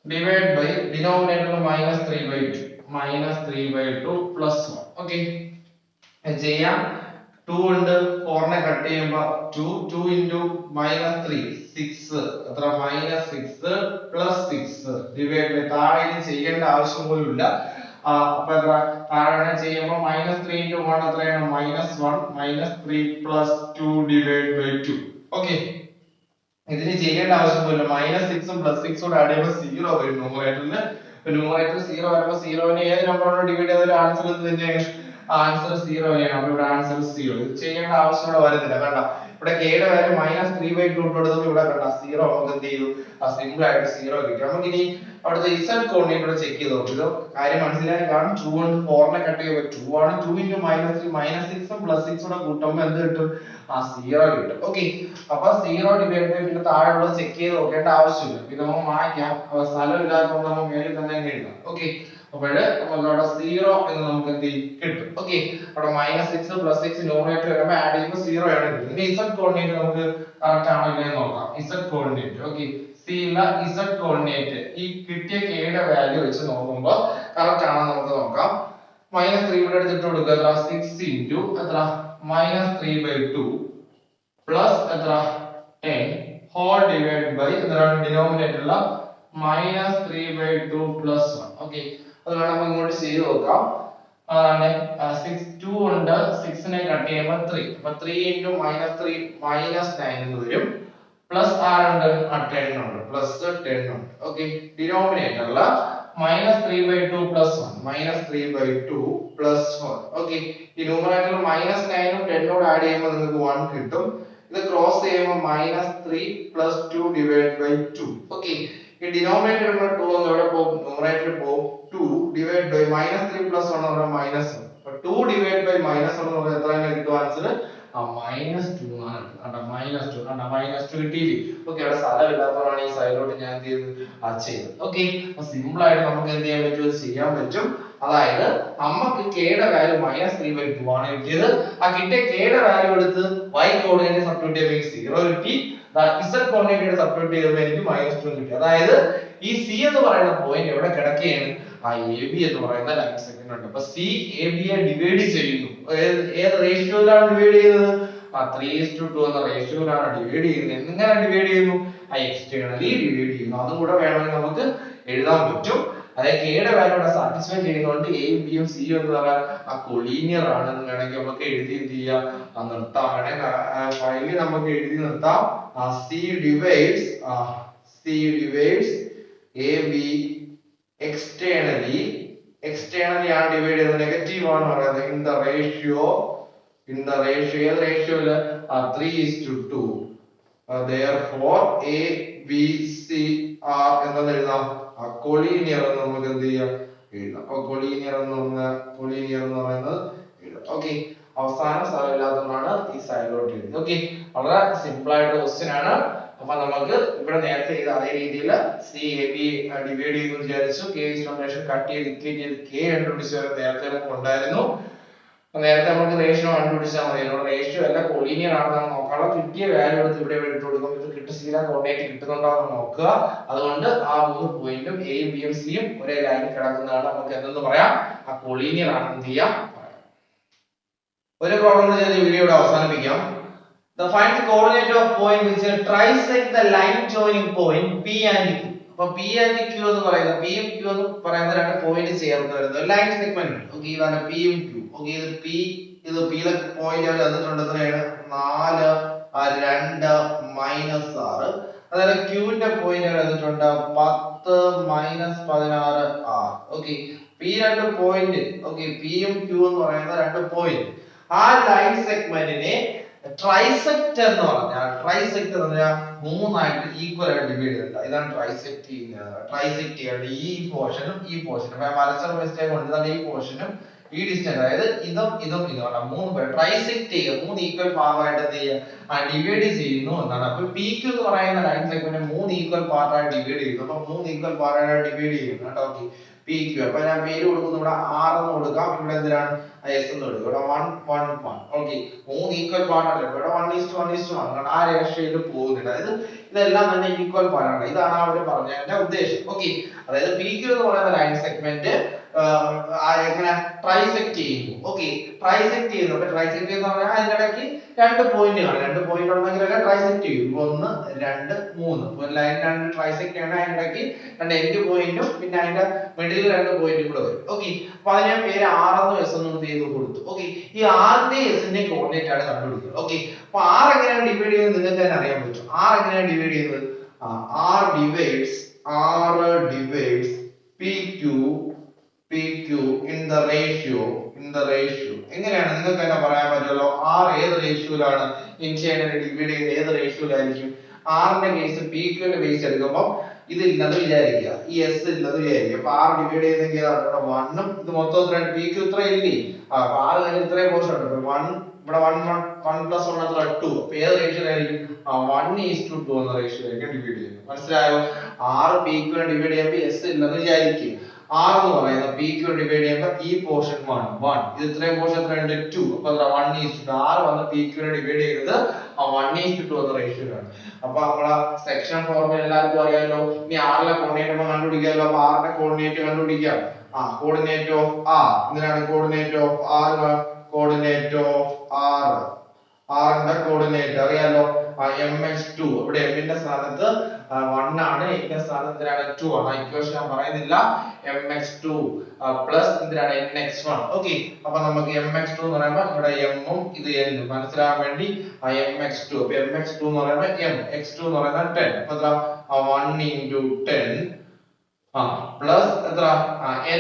divided by denominator -3/2 plus 1. Okay, ചെയ്യാം. 2 ഉണ്ട് 4 നെ കട്ട് ചെയ്യുമ്പോൾ 2 into -3 6 എത്ര -6 plus 6 divided by താഴെ ചെയ്യേണ്ട ആവശ്യം പോലും ഇല്ല. അപ്പൊ എത്ര താഴെ ചെയ്യുമ്പോൾ -3 into 1 എത്രയാണ് -1 -3 plus 2 divided by 2. ഓക്കെ, ഇതിന് ചെയ്യേണ്ട ആവശ്യമൊന്നുമില്ല. -6 ഉം +6 കൂടെ ആഡ് ചെയ്യുമ്പോൾ 0 വരും ന്യൂമറേറ്ററിൽ. ന്യൂമറേറ്റർ 0 വരുമ്പോൾ 0 നെ ഏത് നമ്പറോട് ഡിവൈഡ് ചെയ്താലും ആൻസർ ഇത് തന്നെയാണ്. ആൻസർ 0 ആണ്. അപ്പോൾ ഇവിടെ ആൻസർ 0. ഇത് ചെയ്യേണ്ട ആവശ്യം ഇവിടെ വരുന്നില്ല. കണ്ട ഇവിടെ k യുടെ വാല്യൂ -3/2 കൊടുത്തപ്പോൾ ഇവിടെ കണ്ട 0 നമുക്ക് എന്ത് ചെയ്തു, സിമ്പിൾ ആയിട്ട് 0 കിട്ടി. നമുക്ക് ഇനി അവിടുത്തെ z കോർഡിനേറ്റ് ഇവിടെ ചെക്ക് ചെയ്ത് നോക്കുക. കാര്യം മനസ്സിലായി കാണും. 2 കൊണ്ട് 4 നെ കട്ട് ചെയ്യുമ്പോൾ 2 ആണ്. 2 into -3 -6 ഉം +6 കൂടെ കൂട്ടുമ്പോൾ എന്ത് കിട്ടും, 0 കിട്ടും. ഓക്കെ, അപ്പൊ 0 ഡിവൈഡ് ബൈ പിന്നെ താഴെയുള്ളത് ചെക്ക് ചെയ്ത് നോക്കേണ്ട ആവശ്യമില്ല. പിന്നെ നമുക്ക് മായ്ക്കാം, സ്ഥലം ഇല്ലാത്തതുകൊണ്ട് നമുക്ക് മേലിൽ തന്നെ എഴുതാം. ഓക്കെ, അപ്പോൾ നമുക്ക് അവിടെ 0 എന്ന് നമുക്ക് എന്ത് കിട്ടും. ഓക്കെ, അവിടെ -6 +6 ന്യൂമറേറ്റർ വരുമ്പോൾ ആഡ് ചെയ്യുമ്പോൾ 0 ആണ് കിട്ടുന്നത്. ഇനി z കോർഡിനേറ്റ് നമുക്ക് കറക്റ്റ് ആണോ ഇല്ലയോ നോക്കാം. z കോർഡിനേറ്റ്, ഓക്കെ, c ഉള്ള z കോർഡിനേറ്റ് ഈ കിട്ടിയ k യുടെ വാല്യൂ വെച്ച് നോക്കുമ്പോൾ കറക്റ്റ് ആണോ നമുക്ക് നോക്കാം. -3 ഇവിടെ എടുത്തിട്ട് കൊടുക്കുക. എത്ര 6 into എത്ര -3/2 plus എത്ര 10 whole divided by എത്ര ഡിനോമിനേറ്റർ ഉള്ള -3/2 plus 1. ഓക്കെ, അത് വേണം നമുക്ക് ഇങ്ങോട്ട് ചെയ്ത് നോക്കാം. 2 ഉണ്ട് 6 നെ കട്ട് ചെയ്യുമ്പോൾ 3, അപ്പൊ 3 into -3 -9 എന്ന് വരും. പ്ലസ് ആറുണ്ട് 10 ഉണ്ട്, പ്ലസ് 10 ഉണ്ട്. ഓക്കെ, ഡിനോമിനേറ്ററിൽ -3/2 plus 1 -3/2 plus 1. ഓക്കെ, ഈ ന്യൂമറേറ്ററിൽ -9 ഉം 10 ഉം ആഡ് ചെയ്യുമ്പോൾ നിങ്ങൾക്ക് 1 കിട്ടും. ഇത് ക്രോസ് ചെയ്യുമ്പോൾ -3 plus 2 divided by 2. ഓക്കെ, ഈ ഡിനോമിനേറ്ററിൽ 2 ഒന്ന് എവിടെ പോകും, ന്യൂമറേറ്ററിൽ പോകും. 2 divided by -3 plus 1 ആണ് -1. അപ്പോൾ 2 divided by -1 എന്ന് പറഞ്ഞാൽ എത്ര കിട്ടും ആൻസർ -2 ആണ്. -2 കിട്ടിയില്ലേ? ഓക്കെ, ഇവിടെ സ്ഥലമില്ലാത്തവരാണ് ഈ സൈഡിലോട്ട് ഞാൻ എന്ത് ചെയ്തത് ചെയ്തത്. ഓക്കെ, അപ്പൊ സിമ്പിൾ ആയിട്ട് നമുക്ക് എന്ത് ചെയ്യാൻ പറ്റും, ഇത് ചെയ്യാൻ പറ്റും. അതായത് നമുക്ക് k യുടെ വാല്യൂ -3/2 ആണ് കിട്ടിയത്. ആ കിട്ടിയ k യുടെ വാല്യൂ എടുത്ത് y കോർഡിനേറ്റ് സബ്സ്റ്റിറ്റ്യൂട്ട് ചെയ്യുമ്പോൾ 0 കിട്ടി. z കോർഡിനേറ്റ് സബ്സ്റ്റിറ്റ്യൂട്ട് ചെയ്യുമ്പോൾ എനിക്ക് -2 കിട്ടി. അതായത് ഈ c എന്ന് പറയുന്ന പോയിന്റ് എവിടെ കിടക്കുകയാണ്, ആ AB എന്ന് പറയുന്ന ലൈൻ സെഗ്മെന്റ് ഉണ്ട്. അപ്പൊ C AB യെ ഡിവൈഡ് ചെയ്യുന്നു. ഏത് റേഷ്യോയിലാണ് ഡിവൈഡ് ചെയ്യുന്നത്? 3:2 എന്ന റേഷ്യോയിലാണ് ഡിവൈഡ് ചെയ്യുന്നത്. എങ്ങനെ ഡിവൈഡ് ചെയ്യുന്നു? എക്സ്റ്റേണലി ഡിവൈഡ് ചെയ്യുന്നു. അതും കൂടെ വേണമെങ്കിൽ നമുക്ക് എഴുതാൻ പറ്റും. അതായത് k യുടെ വാല്യൂ ഇവിടെ സാറ്റിസ്ഫൈ ചെയ്യുന്നതുകൊണ്ട് A യും B യും C യും എന്ന് പറയാൻ കൊളീനിയർ ആണെന്ന് വേണമെങ്കിൽ നമുക്ക് എഴുതി എന്ത് ചെയ്യാം, നിർത്താം. വേണമെങ്കിൽ ഫൈനലി നമുക്ക് എഴുതി നിർത്താം. C divides AB externally ആണ് ഡിവൈഡ് ചെയ്യുന്നത്. നെഗറ്റീവ് ആണ് പറയുന്നത്. ഇൻ ദ റേഷ്യോ ഏത് റേഷ്യോയില് 3:2. therefore A B C are എന്തെന്ന് എഴുതാം, കൊളീനിയർ എന്ന് നമുക്ക് എന്ത് ചെയ്യാം, എഴുതാം. അപ്പൊ കൊളീനിയർ എന്ന് പറയുന്നത് എഴുതാം. ഓക്കെ, അവസാനം സ്ഥലമില്ലാത്തതുകൊണ്ടാണ് ഈ സൈഡിലോട്ട് എഴുതുന്നത്. ഓക്കെ, വളരെ സിമ്പിൾ ആയിട്ടുള്ള ക്വസ്റ്റ്യൻ ആണ്. അപ്പൊ നമുക്ക് ഇവിടെ നേരത്തെ ചെയ്ത അതേ രീതിയിൽ C AB ഡിവൈഡ് ചെയ്തു വിചാരിച്ചു. k ഇൻഫർമേഷൻ കട്ട് ചെയ്ത് ഇക്വേറ്റ് ചെയ്ത് k കണ്ടുപിടിച്ചു വരെ നേരത്തെ നമുക്ക് ഉണ്ടായിരുന്നു. നേരത്തെ നമുക്ക് റേഷ്യോ കണ്ടുപിടിച്ചാൽ മതി. ഇവിടെ റേഷ്യോ അല്ല കൊളീനിയർ ആണെന്ന് നോക്കാനുള്ള കിട്ടിയ വാല്യൂ എടുത്ത് ഇവിടെ ഇട്ട് കൊടുക്കും. ഇത് കിട്ടും, സീല കോർഡിനേറ്റ് കിട്ടുന്നുണ്ടോ എന്ന് നോക്കുക. അതുകൊണ്ട് ആ 3 പോയിന്റും A യും B യും C യും ഒരേ ലൈനിൽ കിടക്കുന്നതാണ്. നമുക്ക് എന്തെന്ന് പറയാം, ആ കൊളീനിയർ ആണെന്ന് ചെയ്യാം. ഒരു പ്രോബ്ലം ചെയ്ത് വീഡിയോയുടെ അവസാനിപ്പിക്കാം. Find the coordinate of point which trisect the line joining point P and Q. അപ്പൊ P and Q എന്ന് പറയുന്നത്, P യും Q എന്ന് പറയുന്ന രണ്ട് പോയിന്റ് ചേർന്ന് വരുന്ന ലൈൻ സെഗ്മെന്റ് ഉണ്ട്. ഓക്കേ, ഇതാണ് P യും Q. ഓക്കേ, ഇത് P യിലെ പോയിന്റ് അവർ തന്നിട്ടുണ്ട്. എത്രയാണ്? 4 2 -6. അതായത് Q ന്റെ പോയിന്റ് അവർ തന്നിട്ടുണ്ട് 10 -16 6. ഓക്കേ, P രണ്ട് പോയിന്റ്. ഓക്കേ, P യും Q എന്ന് പറയുന്ന രണ്ട് പോയിന്റ്. ആ ലൈൻ സെഗ്മെന്റിനെ ട്രൈസെക്ട് എന്ന് പറഞ്ഞാൽ മൂന്നായിട്ട് ഈക്വൽ ആയിട്ട് ഡിവൈഡ് ചെയ്തിട്ടുണ്ട്. ഇതാണ് ട്രൈസെക്ട് ചെയ്യുന്നത്. ഈ പോർഷനും ഈ പോർഷനും വരച്ച മിസ്റ്റേക്ക് ഉണ്ട്. ഈ പോർഷനും ഈ ഡിസ്റ്റൻസ്, അതായത് ഇതും മൂന്ന് പേര് ട്രൈസെക്ട് ചെയ്യുക, 3 ഈക്വൽ ഭാഗമായിട്ട് എന്ത് ചെയ്യുക, ഡിവൈഡ് ചെയ്യുന്നു എന്നാണ്. അപ്പൊ PQ എന്ന് പറയുന്ന ലൈൻ സെഗ്മെന്റ് 3 ഈക്വൽ പാർട്ടായിട്ട് ഡിവൈഡ് ചെയ്യുന്നു. അപ്പൊ 3 ഈക്വൽ പാർട്ടായിട്ട് ഡിവൈഡ് ചെയ്യുന്നു കേട്ടോ. Okay, PQ. അപ്പൊ ഞാൻ പേര് കൊടുക്കുന്നു, ഇവിടെ R എന്ന് കൊടുക്കാം. ഇവിടെ എന്തിനാണ് S എന്ന് കൊടുക്കുക. ഇവിടെ 1 1 1. ഓക്കെ, 3 ഈക്വൽ പാർട്ടാണ്. ഇവിടെ 1:1:1 ആ റേഷ്യോയിൽ പോകുന്നുണ്ട്. അതായത് ഇതെല്ലാം തന്നെ ഈക്വൽ പാർട്ടാണ്. ഇതാണ് അവർ പറഞ്ഞതിന്റെ ഉദ്ദേശം. ഓക്കെ, അതായത് PQ എന്ന് പറയുന്ന ലൈൻ സെഗ്മെന്റ് എങ്ങനെ ട്രൈസെക്ട് ചെയ്യുന്നു. ഓക്കെ, ട്രൈസെക്ട് ചെയ്യുന്നു. അപ്പൊ ട്രൈസെക്ട് എന്ന് പറഞ്ഞാൽ അതിനിടയ്ക്ക് രണ്ട് പോയിന്റ് കാണും. രണ്ട് പോയിന്റ് ഉണ്ടെങ്കിലൊക്കെ ട്രൈസെക്ട് ചെയ്യും. 1 2 3. ഒരു ലൈൻ രണ്ട് ട്രൈസെക്ട് ചെയ്യണം. അതിനിടയ്ക്ക് രണ്ട് എൻഡ് പോയിന്റും പിന്നെ അതിന്റെ മിഡിൽ രണ്ട് പോയിന്റും കൂടെ വരും. ഓക്കെ, അപ്പൊ അതിനെ പേര് R എന്നും S എന്നും ചെയ്ത് കൊടുത്തു. ഓക്കെ, ഈ R ന്റെ S ന്റെ കോർഡിനേറ്റ് ആണ് കണ്ടുപിടിക്കുന്നത്. ഓക്കെ, അപ്പൊ R എങ്ങനെയാണ് ഡിവൈഡ് ചെയ്യുന്നത് നിങ്ങൾക്ക് തന്നെ അറിയാൻ പറ്റും. R എങ്ങനെയാണ് ഡിവൈഡ് ചെയ്യുന്നത്? R divides PQ in the ratio. എങ്ങനെയാണ് നിങ്ങൾക്ക് തന്നെ പറയാൻ പറ്റുമല്ലോ. R ഏത് റേഷ്യോയിലാണ് ഇൻഷേഡിനെ ഡിവൈഡ് ചെയ്യുന്നത്, ഏത് റേഷ്യോയിലായിരിക്കും? R ന്റെ കേസ് PQ ന്റെ ബേസ് എടുക്കുമ്പോൾ ഇതില്ലെന്ന് വിചാരിക്കുക, ഈ S ഇല്ലെന്ന് വിചാരിക്കുക. അപ്പൊ R ഡിവൈഡ് ചെയ്യുന്നെങ്കിൽ ഇവിടെ 1 ഉം ഇത് മൊത്തം PQ ഇത്ര ഇല്ലേ? അപ്പൊ R തന്നെ ഇത്രയും പോർഷൻ ഉണ്ട്. 1 ഇവിടെ 1 + 1 എത്ര 2. അപ്പൊ ഏത് റേഷ്യോയിലായിരിക്കും? 1:2 എന്ന റേഷ്യോയിലേക്ക് ഡിവൈഡ് ചെയ്യുന്നു. മനസ്സിലായോ? R PQ നെ ഡിവൈഡ് ചെയ്യുമ്പോൾ S ഇല്ലെന്ന് വിചാരിക്കുക. R എന്ന് പറയുന്നത് PQ ഡിവൈഡ് ചെയ്യുമ്പോൾ ഈ പോർഷൻ 1 ഇത് ഇത്രയും പോർഷൻ എത്രയുണ്ട് 2. അപ്പൊ 1:2. R വന്ന് PQ നെ ഡിവൈഡ് ചെയ്യുന്നത് 1:2 എന്ന റേഷ്യോയിലാണ്. അപ്പൊ നമ്മളെ സെക്ഷൻ ഫോർമുല എല്ലാവർക്കും അറിയാമല്ലോ. ഇനി R ലെ കോർഡിനേറ്റ് നമ്മൾ കണ്ടുപിടിക്കാമല്ലോ. അപ്പൊ R ന്റെ കോർഡിനേറ്റ് കണ്ടുപിടിക്കാം. കോർഡിനേറ്റ് ഓഫ് R എന്തിനാണ്? കോർഡിനേറ്റ് ഓഫ് R ന്റെ കോർഡിനേറ്റ് അറിയാലോ. mx2. ഇവിടെ m ന്റെ സ്ഥാനത്ത് 1 ആണ്, n ന്റെ സ്ഥാനത്ത് എന്തിനാണ് 2 ആണ്. ഇക്വേഷൻ ഞാൻ പറയുന്നില്ല. mx2 പ്ലസ് എന്തിനാണ് nx1. ഓക്കെ, അപ്പൊ നമുക്ക് mx2 എന്ന് പറയുമ്പോൾ ഇവിടെ m ഉം ഇത് n ഉം മനസ്സിലാകാൻ വേണ്ടി mx2. അപ്പൊ mx2 എന്ന് പറയുമ്പോൾ m, x2 എന്ന് പറയുന്നത് 10. അപ്പൊ എത്ര? 1 × 10 പ്ലസ് എത്ര?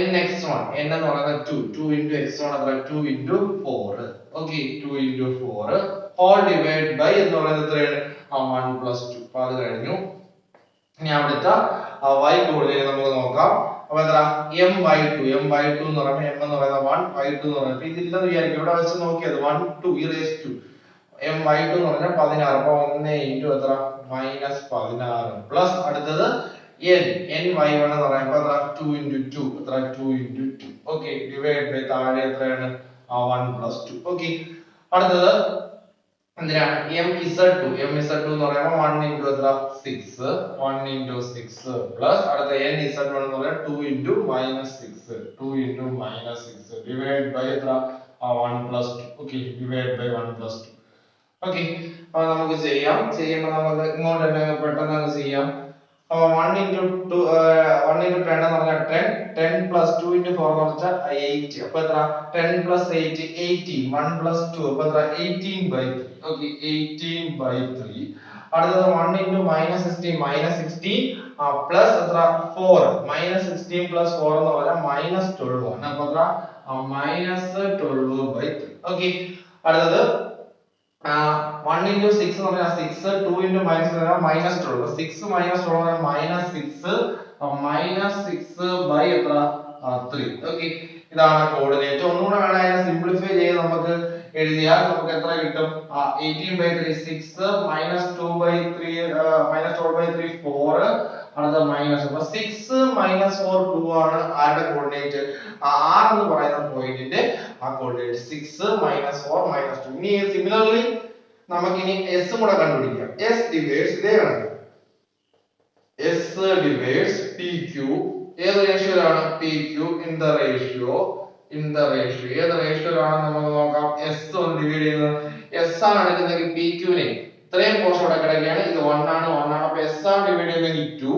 nx1. n എന്ന് പറയുന്നത് 2 × x1 എത്ര? 2 × 4. ഓക്കെ, 2 × 4 ഹോൾ ഡിവൈഡ് ബൈ എന്ന് പറയുന്നത് എത്രയാണ്? 1 + 2. അപ്പൊ അത് കഴിഞ്ഞു. ഇനി അവിടുത്തെ y കോർഡിനേറ്റ് നമുക്ക് നോക്കാം. അപ്പൊ എത്ര? m/2 എന്ന് പറയുമ്പോൾ m എന്ന് പറയുന്നത് 1 y2 എന്ന് പറയുന്നത് ഇതില്ലെന്ന് വിചാരിക്കും. ഇവിടെ വെച്ച് നോക്കിയത് 1 2 e raised to my2 എന്ന് പറഞ്ഞാൽ 16. അപ്പോൾ 1 ഇൻറ്റു എത്ര -16 പ്ലസ് അടുത്തത് ny1 എന്ന് പറയുമ്പോൾ എത്ര 2 ഇൻറ്റു 2 എത്ര 2 ഇൻറ്റു 2. ഓക്കെ ഡിവൈഡ് ബൈ താഴെ എത്രയാണ് 1 പ്ലസ് 2. ഓക്കെ അടുത്തത് എന്തിനാണ് mz2 എന്ന് പറയുമ്പോൾ 1 ഇൻറ്റു എത്ര 6 1 ഇൻറ്റു 6 പ്ലസ് അടുത്ത nz1 എന്ന് പറയുമ്പോൾ 2 ഇൻറ്റു -6 2 ഇൻറ്റു -6 ഡിവൈഡ് ബൈ എത്ര 1 plus 2. Okay divide by 1 plus 2. Okay അപ്പോൾ നമുക്ക് ചെയ്യുമ്പോൾ നമുക്ക് ഇങ്ങോട്ട് തന്നെ പെട്ടെന്ന് അങ്ങ് ചെയ്യാം. അപ്പോൾ 1 ഇൻറ്റു 2 1 ഇൻറ്റു 10 എന്ന് പറഞ്ഞാൽ 10 പ്ലസ് 2 ഇൻറ്റു 4 എന്ന് വെച്ചാൽ 8. അപ്പോൾ എത്ര 10 പ്ലസ് 8 18 1 പ്ലസ് 2 അപ്പോൾ എത്ര 18/3. ഓക്കെ 18/3. അടുത്തത് 1 ഇൻറ്റു -16 പ്ലസ് എത്ര 4 -16 പ്ലസ് 4 എന്ന് പറഞ്ഞാൽ -12 ആണ്. അപ്പോൾ എത്ര -12/3. ഓക്കെ അടുത്തത് 1 into 6 എന്ന് പറഞ്ഞാൽ 6 2 into -12 6 -12 -6 by എത്ര 3. ഓക്കെ ഇതാണ് കോർഡിനേറ്റ്. ഒന്നുകൂടെ വേണം അതിനെ സിംപ്ലിഫൈ ചെയ്ത് നമുക്ക് എഴുതിയാൽ നമുക്ക് എത്ര കിട്ടും 18/3 6 -2/3 -12/3 4 അടുത്ത മൈനസ്. അപ്പോൾ 6 -4 2 ആണ് ആരുടെ കോർഡിനേറ്റ് r എന്ന് പറയുന്ന പോയിന്റിന്റെ ആ കോർഡിനേറ്റ് 6 -4 -2. ഇനി സിമിലർലി നമുക്ക് ഇനി s കൂടെ കണ്ടുപിടിക്കാം. s ഡിവൈഡ്സ് ഇതേ കണക്ക് s ഡിവൈഡ്സ് pq ഏത് റേഷ്യോയിലാണ് pq ഇൻ ദ റേഷ്യോ ഏത് റേഷ്യോയിലാണ് നമുക്ക് നോക്കാം. s ഒന്ന് ഡിവൈഡ് ചെയ്യുന്നത് s ആണ് എടുക്കുന്നതെങ്കിൽ pq നെ ഇത്രയും പോർഷൻ ഇവിടെ കിടക്കുകയാണ്. ഇത് 1 ആണ് അപ്പോൾ s ആണ് ഡിവൈഡ് ചെയ്യുന്നതെങ്കിൽ 2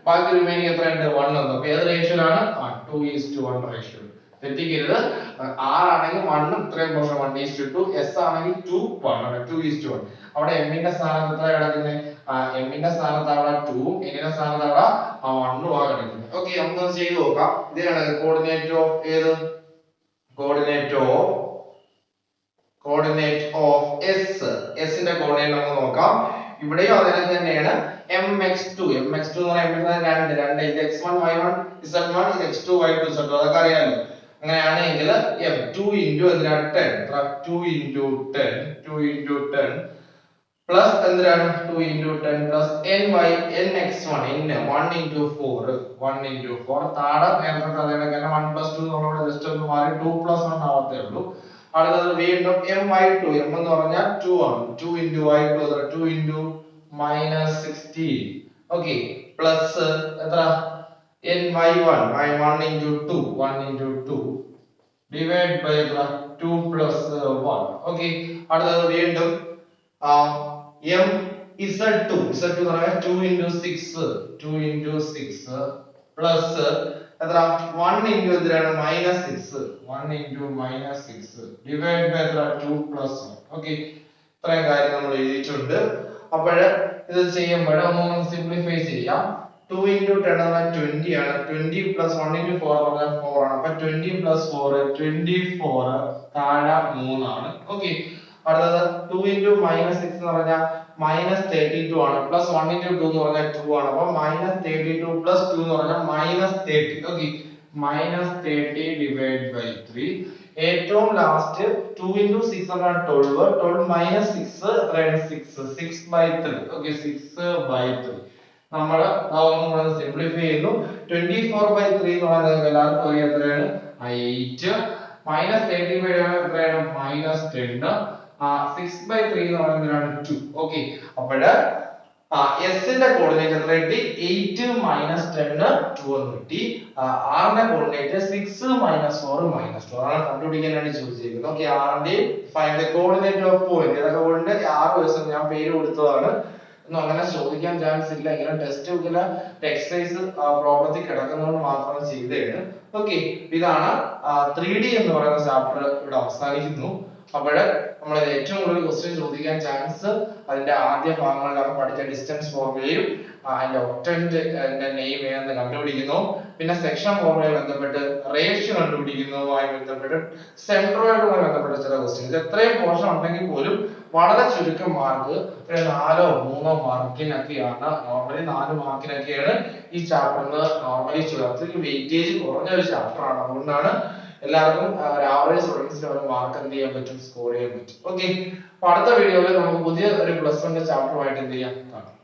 ബാക്കി റിമൈനിങ് എത്രയുണ്ട് 1 ഉണ്ട്. അപ്പോൾ ഏത് റേഷ്യോയിലാണ് 2:1 റേഷ്യോ. തെറ്റിക്കരുത്. r ആണെങ്കിൽ 1 ഇത്രയും പോർഷൻ 1:2 s ആണെങ്കിൽ 2 2:1. അവിടെ m ന്റെ സ്ഥാനത്ത് എത്ര കിടക്കുന്നത് m ന്റെ സ്ഥാനത്ത് അവിടെ 2 n ന്റെ സ്ഥാനത്ത് അവിടെ 1 ആ കിടക്കുന്നത്. ഓക്കേ നമുക്ക് ചെയ്തു നോക്കാം. ഇതാണ് കോർഡിനേറ്റ് ഓഫ് ഏത് കോർഡിനേറ്റ് ഓഫ് s ന്റെ കോർഡിനേറ്റ് നമുക്ക് നോക്കാം. ഇവിടെയും അതേ തന്നെയാണ് mx2 എന്ന് പറയുമ്പോൾ 2 ഇത് x1 y1 z1 ഇത് x2 y2 z2 അതൊക്കെ അറിയാലോ. അങ്ങനെയാണെങ്കിൽ m2 into 10 2 into 10 പ്ലസ് എന്തിനാണ് 2 into 10 പ്ലസ് nx1 1 into 4 താഴെ നേരത്തെ അതേപോലെ 1 plus 2 നമ്മളോട് ജസ്റ്റ് ഒന്ന് മാറി 2 plus 1 ആവത്തേ ഉള്ളൂ. അടുത്തത് വീണ്ടും my2 m എന്ന് പറഞ്ഞാൽ 2 ആണ് 2 into y2 2 into -16. Okay plus എത്ര ny1 into 2 divide by 2 plus 1. Okay അടുത്തത് വീണ്ടും mz2 എന്ന് പറഞ്ഞാൽ 2 into 6 പ്ലസ് എത്ര 1 into എന്തിനാണ് -6 ഡിവൈഡ് ബൈ 2 plus 1. ഓക്കേ ഇത്രയും കാര്യം നമ്മൾ എഴുതിയിട്ടുണ്ട്. അപ്പോൾ ഇത് ചെയ്യുമ്പോൾ ഒന്ന് സിംപ്ലിഫൈ ചെയ്യാം. 2 into 10 എന്ന് പറഞ്ഞാൽ 20 ആണ്. 20 plus 1 into 4 എന്ന് പറഞ്ഞാൽ 4 ആണ്. അപ്പോൾ 20 plus 4 24 താഴെ 3 ആണ്. ഓക്കേ അടുത്തത് 2 into -6 എന്ന് പറഞ്ഞാൽ -32 ആണ്. പ്ലസ് 1 into 2 എന്ന് പറഞ്ഞാൽ 2 ആണ്. അപ്പോൾ -32 plus 2 എന്ന് പറഞ്ഞാൽ -30. Okay -30 divide by 3. ഏറ്റവും ലാസ്റ്റ് 2 into 6 എന്ന് പറഞ്ഞാൽ 12 minus 6 എത്രയാണ് 6/3. ഓക്കേ 6/3 നമ്മൾ അതൊന്നും കൂടെ സിംപ്ലിഫൈ ചെയ്യുന്നു. 24/3 എന്ന് പറയുന്നത് എല്ലാവർക്കും അറിയാം എത്രയാണ് 8 -30 എത്രയാണ് -10 6/3 എന്ന് പറയുന്നത് 2. ഓക്കേ അപ്പോൾ s ന്റെ കോർഡിനേറ്റ് എത്ര കിട്ടി 8 -10 2 എന്ന് കിട്ടി. r ന്റെ കോർഡിനേറ്റ് 6 -4 -2 ആണ് കണ്ടുപിടിക്കാനാണ് ചോദിച്ചിരിക്കുന്നത്. ഓക്കേ r ന്റെ find the coordinate of point ഏതൊക്കെ പോയിന്റ് r വേഴ്സസ് ഞാൻ പേര് കൊടുത്തതാണ്. ഒന്നും അങ്ങനെ ചോദിക്കാൻ ചാൻസ് ഇല്ല. ഇങ്ങനെ ടെക്സ്റ്റ് ബുക്കിലെ എക്സസൈസ് പ്രോബ്ലത്തിൽ കിടക്കുന്നതുകൊണ്ട് മാത്രം ചെയ്തതാണ്. ഓക്കേ ഇതാണ് 3D എന്ന് പറയുന്ന ചാപ്റ്റർ ഇവിടെ അവസാനിക്കുന്നു. അപ്പോൾ നമ്മൾ ഏറ്റവും കൂടുതൽ ക്വസ്റ്റ്യൻ ചോദിക്കാൻ ചാൻസ് അതിന്റെ ആദ്യ ഭാഗങ്ങളിലാണ് പഠിച്ച ഡിസ്റ്റൻസ് ഫോർമുലയും അതിന്റെ ഒക്ടന്റ് നെയിം ഏതെന്ന് കണ്ടുപിടിക്കുന്നു. പിന്നെ സെക്ഷൻ ഫോർമുലയുമായി ബന്ധപ്പെട്ട് റേഷ്യോ കണ്ടുപിടിക്കുന്നതുമായി ബന്ധപ്പെട്ട് സെൻട്രോയിഡുമായി ബന്ധപ്പെട്ട ചില ക്വസ്റ്റ്യൻസ് എത്രയും പോർഷൻ ഉണ്ടെങ്കിൽ പോലും വളരെ ചുരുക്കം മാർക്ക് 4 3 മാർക്കിനൊക്കെയാണ് നോർമലി 4 മാർക്കിനൊക്കെയാണ് ഈ ചാപ്റ്ററിന് നോർമലി ചോദിച്ചത്. വെയിറ്റേജ് കുറഞ്ഞ ഒരു ചാപ്റ്റർ ആണ്. അതുകൊണ്ടാണ് എല്ലാവർക്കും ഒരു ആവറേജ് സ്റ്റുഡൻസിന് ഒരു മാർക്ക് എന്ത് ചെയ്യാൻ പറ്റും, സ്കോർ ചെയ്യാൻ പറ്റും. ഓക്കെ, അപ്പൊ അടുത്ത വീഡിയോയിൽ നമുക്ക് പുതിയ ഒരു +1 ചാപ്റ്ററുമായിട്ട് എന്ത് ചെയ്യാം കാണാം.